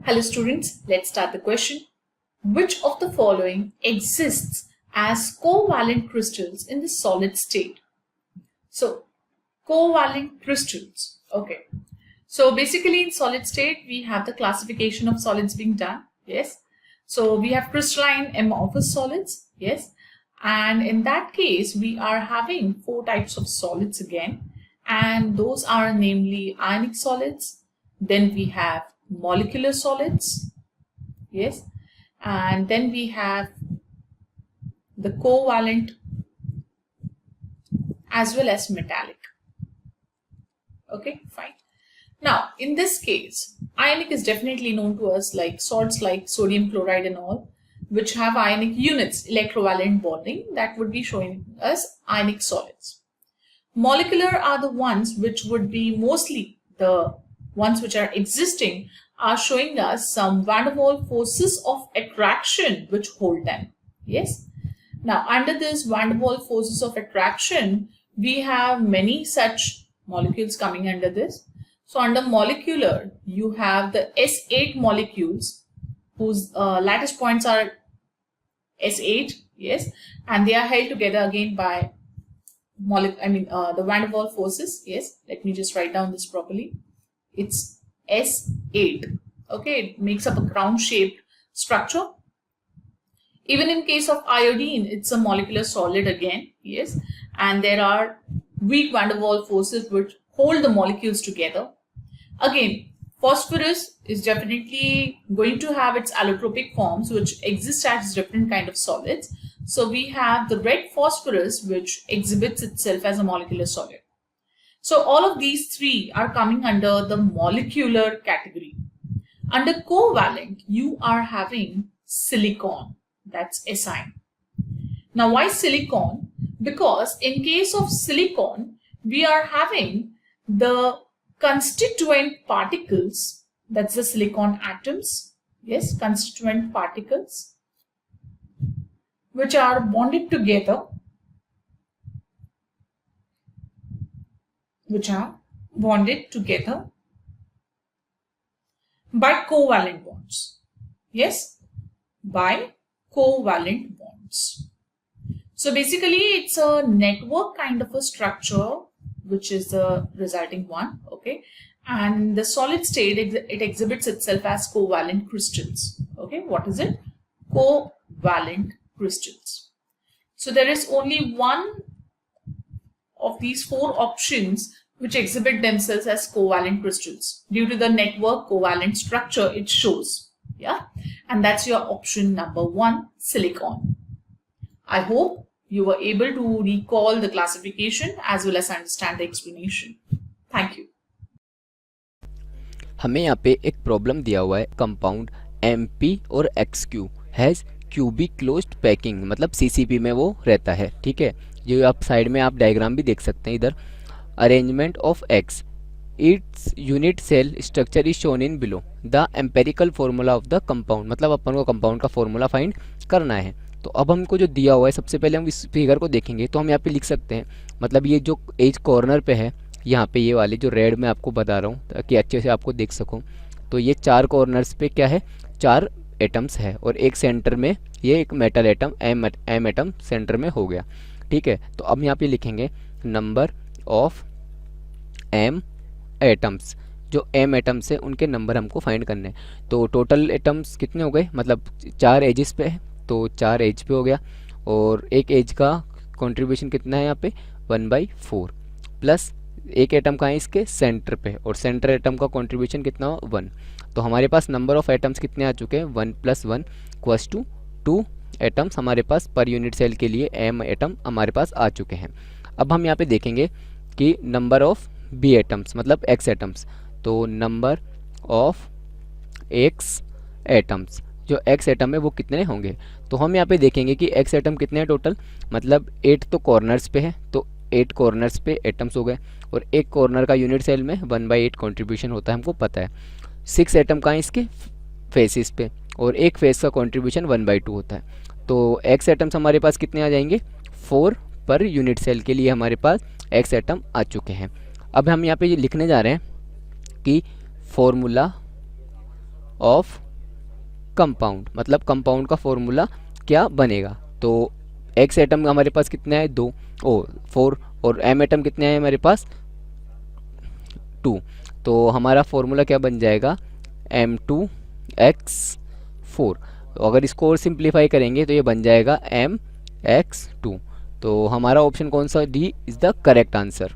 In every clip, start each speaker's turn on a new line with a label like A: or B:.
A: Hello students, let's start the question. Which of the following exists as covalent crystals in the solid state? So, covalent crystals. Okay. So basically in solid state, we have the classification of solids being done. Yes. So we have crystalline amorphous solids. Yes. And in that case, we are having four types of solids again. And those are namely ionic solids. Then we have molecular solids. Yes. And then we have the covalent as well as metallic. Okay, fine. Now, in this case, ionic is definitely known to us like salts like sodium chloride and all, which have ionic units, electrovalent bonding, that would be showing us ionic solids. Molecular are the ones which would be mostly the ones which are existing, are showing us some van der Waals forces of attraction which hold them. Yes. Now, under this van der Waals forces of attraction, we have many such molecules coming under this. So under molecular, you have the S8 molecules whose lattice points are S8, yes, and they are held together again by the van der Waals forces. Yes, let me just write down this properly. It's S8. Okay, it makes up a crown-shaped structure. Even in case of iodine, it's a molecular solid again. Yes, and there are weak van der Waals forces which hold the molecules together. Again, phosphorus is definitely going to have its allotropic forms which exist as different kind of solids. So we have the red phosphorus which exhibits itself as a molecular solid. So all of these three are coming under the molecular category. Under covalent, you are having silicon, that's Si. Now why silicon? Because in case of silicon, we are having the constituent particles, that's the silicon atoms, yes, constituent particles, which are bonded together, by covalent bonds. Yes, by covalent bonds. So basically it's a network kind of a structure which is the resulting one, okay, and the solid state, it exhibits itself as covalent crystals. Okay, what is it? Covalent crystals. So there is only one of these four options which exhibit themselves as covalent crystals due to the network covalent structure it shows. Yeah, and that's your option number 1, silicon. I hope you were able to recall the classification as well as understand the explanation. Thank you.
B: हमें यहाँ पे एक problem दिया हुआ है, compound MP और XQ has cubic closed packing, मतलब CCP में वो रहता है. ठीक है, जो आप साइड में आप डायग्राम भी देख सकते हैं इधर. Arrangement of X, its unit cell structure is shown in below. The empirical formula of the compound, मतलब अपन को कंपाउंड का फॉर्मूला फाइंड करना है. तो अब हमको जो दिया हुआ है, सबसे पहले हम इस फिगर को देखेंगे तो हम यहाँ पे लिख सकते हैं, मतलब ये जो एज कॉर्नर पे है, यहाँ पे ये वाले जो रेड में आपको बता रहा हूँ ताकि अच्छे से आपको देख सकूँ, तो ये 4 कॉर्नर्स पे क्या है, 4 एटम्स है और एक सेंटर में ये एक metal atom M atom centre में हो गया. ठीक है, तो अब यहाँ पे लिखेंगे नंबर ऑफ एम एटम्स. जो एम एटम्स है उनके नंबर हमको फाइंड करने हैं. तो टोटल एटम्स कितने हो गए, मतलब 4 एजेस पे है, तो 4 एज पे हो गया. और एक एज का कंट्रीब्यूशन कितना है यहाँ पे 1/4, प्लस एक एटम का है इसके सेंटर पे, और सेंटर एटम का कंट्रीब्यूशन कितना हो 1. तो हमारे पास नंबर ऑफ एटम्स कितने आ चुके हैं, 1 + 1 = 2 एटम्स हमारे पास पर यूनिट सेल के लिए एम एटम हमारे पास आ चुके हैं. अब हम यहाँ पे देखेंगे कि नंबर ऑफ बी एटम्स, मतलब एक्स एटम्स. तो नंबर ऑफ एक्स एटम्स, जो एक्स एटम है वो कितने होंगे. तो हम यहाँ पे देखेंगे कि एक्स एटम कितने हैं टोटल, मतलब 8 तो कॉर्नर्स पे है, तो 8 कॉर्नर्स पे एटम्स हो गए, और एक कॉर्नर का यूनिट सेल में 1/8 कंट्रीब्यूशन होता है, हमको पता है. 6 एटम का है इसके फेसिस पे, और एक फेस का कंट्रीब्यूशन 1/2 होता है. तो एक्स एटम्स हमारे पास कितने आ जाएंगे, 4 पर यूनिट सेल के लिए हमारे पास एक्स एटम आ चुके हैं. अब हम यहाँ पे ये लिखने जा रहे हैं कि फॉर्मूला ऑफ कंपाउंड, मतलब कंपाउंड का फॉर्मूला क्या बनेगा। तो एक्स एटम हमारे पास कितने हैं, 2 4, और एम एटम कितने हैं हमारे पास 2। तो हमारा फॉर्मूला क्या बन जाएगा, M2X4। तो अगर इसको और सिंप्लीफाई करेंगे तो ये बन जाएगा MX2। तो हमारा ऑप्शन कौन सा, D is the correct answer.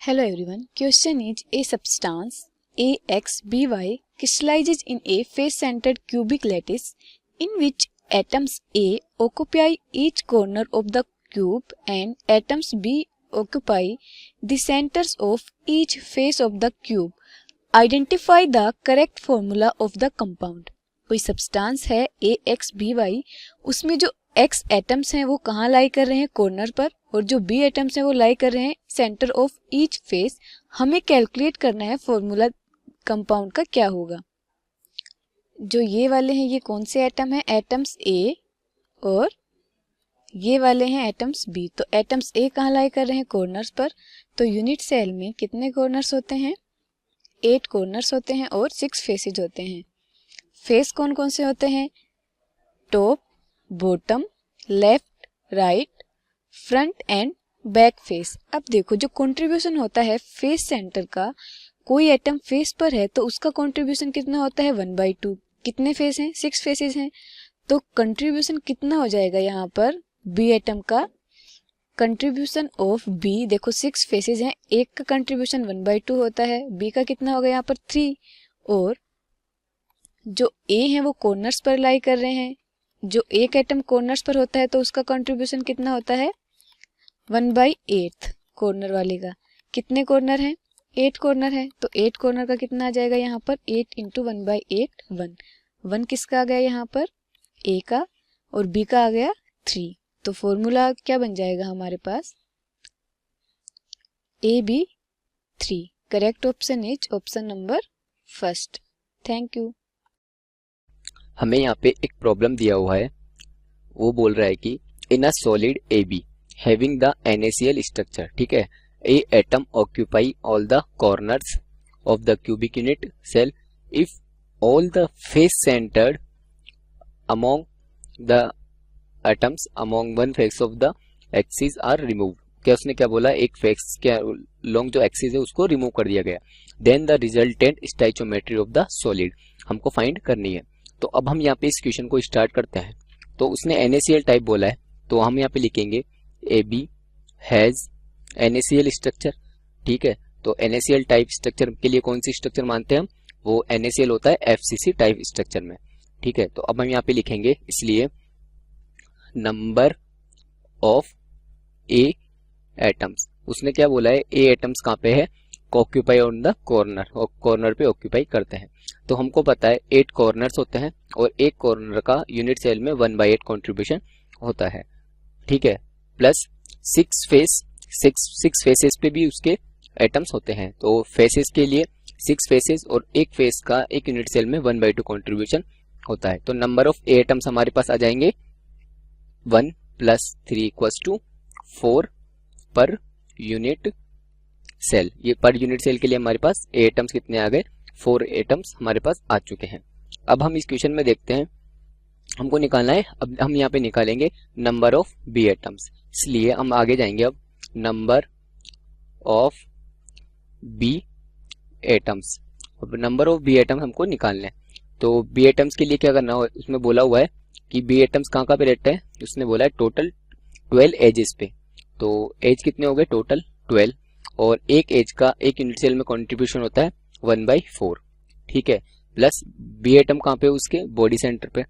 C: Hello everyone. Question is a substance AXBY crystallizes in a face-centered cubic lattice in which atoms A occupy each corner of the cube and atoms B occupy the centers of each face of the cube. Identify the correct formula of the compound. कोई substance है AXBY, उसमें जो X atoms हैं वो कहाँ लाई कर रहे हैं, कॉर्नर पर, और जो B एटम्स हैं वो लाई कर रहे हैं सेंटर ऑफ ईच फेस। हमें कैलकुलेट करना है फॉर्मूला कंपाउंड का क्या होगा। जो ये वाले हैं ये कौन से एटम हैं, एटम्स A, और ये वाले हैं एटम्स B। तो एटम्स A कहाँ लाई कर रहे हैं, कॉर्नर्स पर। तो यूनिट सेल में कितने कॉर्नर्स होते हैं, 8 कॉर्नर्स होते हैं और 6 फेसेज होते हैं। फेस कौन कौन से होते हैं, top, bottom, left, right, front end back face. अब देखो जो कंट्रीब्यूशन होता है फेस सेंटर का, कोई एटम फेस पर है तो उसका कंट्रीब्यूशन कितना होता है, 1/2। कितने फेस हैं, 6 फेसेस हैं। तो कंट्रीब्यूशन कितना हो जाएगा यहाँ पर, बी एटम का कंट्रीब्यूशन ऑफ बी, देखो 6 फेसेस हैं, एक का कंट्रीब्यूशन 1/2 होता है, बी का कितना होगा यहाँ पर 3, और जो ए है वो कॉर्नर्स पर लाई कर रहे हैं। जो एक एटम कॉर्नर्स पर होता है तो उसका कंट्रीब्यूशन कितना होता है, 1/8 कॉर्नर वाले का। कितने कॉर्नर हैं, 8 कॉर्नर है, तो 8 कॉर्नर का कितना आ जाएगा यहाँ पर, 8 × 1/8 1। 1 किसका आ गया यहाँ पर, ए का, और बी का आ गया 3। तो फॉर्मूला क्या बन जाएगा हमारे पास, AB3। Correct option is option number first. Thank you.
B: हमें यहाँ पे एक प्रॉब्लम दिया हुआ है, वो बोल रहा है कि in a solid AB having the NaCl structure, ठीक है, A atom occupy all the corners of the cubic unit cell if all the face centred among the atoms among one face of the axis are removed. क्या उसने क्या बोला, एक face के long जो axis है उसको रिमूव कर दिया गया, then the resultant stoichiometry of the solid हमको फाइंड करनी है। तो अब हम यहाँ पे इस क्वेश्चन को स्टार्ट करते हैं। तो उसने NaCl टाइप बोला है, तो हम यहाँ पे लिखेंगे AB हैज NaCl स्ट्रक्चर, ठीक है। तो NaCl टाइप स्ट्रक्चर के लिए कौन सी स्ट्रक्चर मानते हैं हम, वो NaCl होता है FCC टाइप स्ट्रक्चर में, ठीक है। तो अब हम यहाँ पे लिखेंगे इसलिए नंबर ऑफ A एटम्स, उसने क्या बोला है, A एटम्स कहाँ पे है, ऑक्यूपाई ऑन द कॉर्नर, और कॉर्नर पे ऑक्यूपाई करते हैं। तो हमको पता है 8 कॉर्नर्स होते हैं और एक कॉर्नर का यूनिट सेल में 1/8 कंट्रीब्यूशन होता है, ठीक है, प्लस 6 फेसेस पे भी उसके एटम्स होते हैं। तो फेसेस के लिए 6 फेसेस और एक फेस का एक यूनिट सेल में 1/2 कंट्रीब्यूशन होता है। तो नंबर ऑफ A एटम्स हमारे पास आ जाएंगे 1 + 3 = 4 पर यूनिट सेल। ये पर यूनिट सेल के लिए हमारे पास A एटम्स कितने आ गए, 4 एटम्स हमारे पास आ चुके हैं। अब हम इस क्वेश्चन में देखते हैं, हमको निकालना है, अब हम यहाँ पे निकालेंगे नंबर ऑफ B एटम्स, इसलिए हम आगे जाएंगे। अब नंबर ऑफ B एटम्स, अब नंबर ऑफ B एटम्स हमको निकालना है। तो B एटम्स के लिए क्या करना हो, उसमें बोला हुआ है कि B एटम्स कहाँ पे रहते हैं, उसने बोला है टोटल 12 एजेस पे। तो एज कितने हो गए, टोटल 12, और एक एज का एक यूनिट सेल में कंट्रीब्यूशन होता है 1/4, ठीक है, प्लस B एटम कहाँ पे, उसके बॉडी सेंटर पे।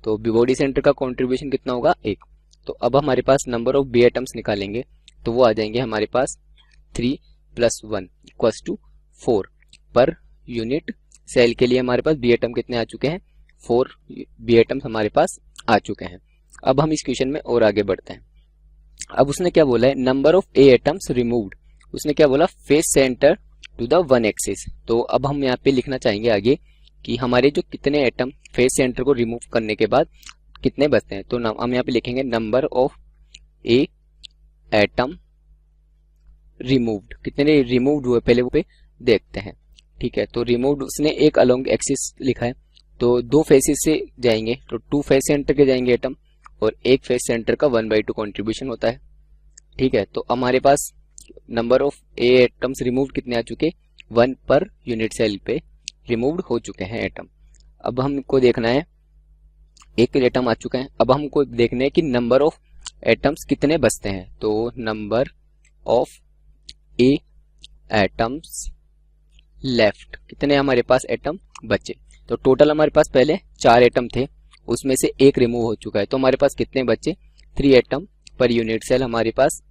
B: तो बॉडी सेंटर का कंट्रीब्यूशन कितना होगा, 1। तो अब हमारे पास नंबर ऑफ B एटम्स निकालेंगे, तो वो आ जाएंगे हमारे पास 3 + 1 = 4 पर यूनिट सेल के लिए हमारे पास B एटम कितने आ चुके हैं, 4 B एटम्स हमारे पास आ चुके हैं। अब हम इस क्वेश्चन में और आगे बढ़ते हैं। अब उसने क्या बोला है, number of A atoms removed, उसने क्या बोला, face centre to the one axis. तो अब हम यहाँ पे लिखना चाहेंगे आगे कि हमारे जो कितने एटम फेस सेंटर को रिमूव करने के बाद कितने बचते हैं। तो हम यहाँ पे लिखेंगे number of A atom removed, कितने रिमूव्ड हुए पहले वो पे देखते हैं, ठीक है। तो रिमूव्ड उसने एक अलोंग एक्सिस लिखा है, तो दो फेसेस से जाएंगे तो 2 फेस सेंटर के जाएंगे एटम, और एक फेस सेंटर का 1/2 कंट्रीब्यूशन होता है। ठीक है, तो हमारे पास number of A atoms remove कितने आ चुके, 1 पर यूनिट सेल पे रिमूव्ड हो चुके हैं एटम। अब हमको देखना है, एक एटम आ चुका है, अब हमको देखना है कि नंबर ऑफ एटम्स कितने बचते हैं। तो number of A atoms left, कितने हमारे पास एटम बचे। तो टोटल हमारे पास पहले 4 एटम थे, उसमें से एक रिमूव हो चुका है, तो हमारे पास कितने बचे, 3 एटम पर यूनिट सेल हमारे पास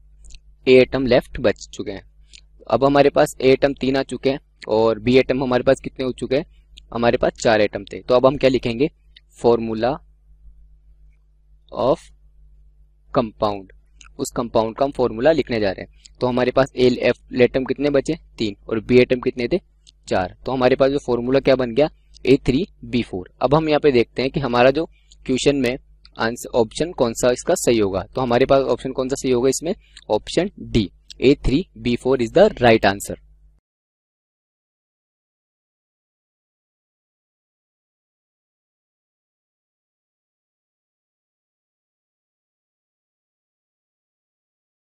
B: ए एटम लेफ्ट बच चुके हैं। अब हमारे पास ए एटम 3 आ चुके हैं और बी एटम हमारे पास कितने हो चुके हैं, हमारे पास 4 एटम थे। तो अब हम क्या लिखेंगे, फॉर्मूला ऑफ कंपाउंड, उस कंपाउंड का हम फॉर्मूला लिखने जा रहे हैं। तो हमारे पास ए एटम कितने बचे, 3, और बी एटम कितने थे, 4। तो हमारे पास जो फॉर्मूला क्या बन गया, A3B4। अब हम यहाँ पे देखते हैं कि हमारा जो क्वेश्चन में आंसर ऑप्शन कौन सा इसका सही होगा। तो हमारे पास ऑप्शन कौन सा सही होगा इसमें, option D, A3B4 is the right answer.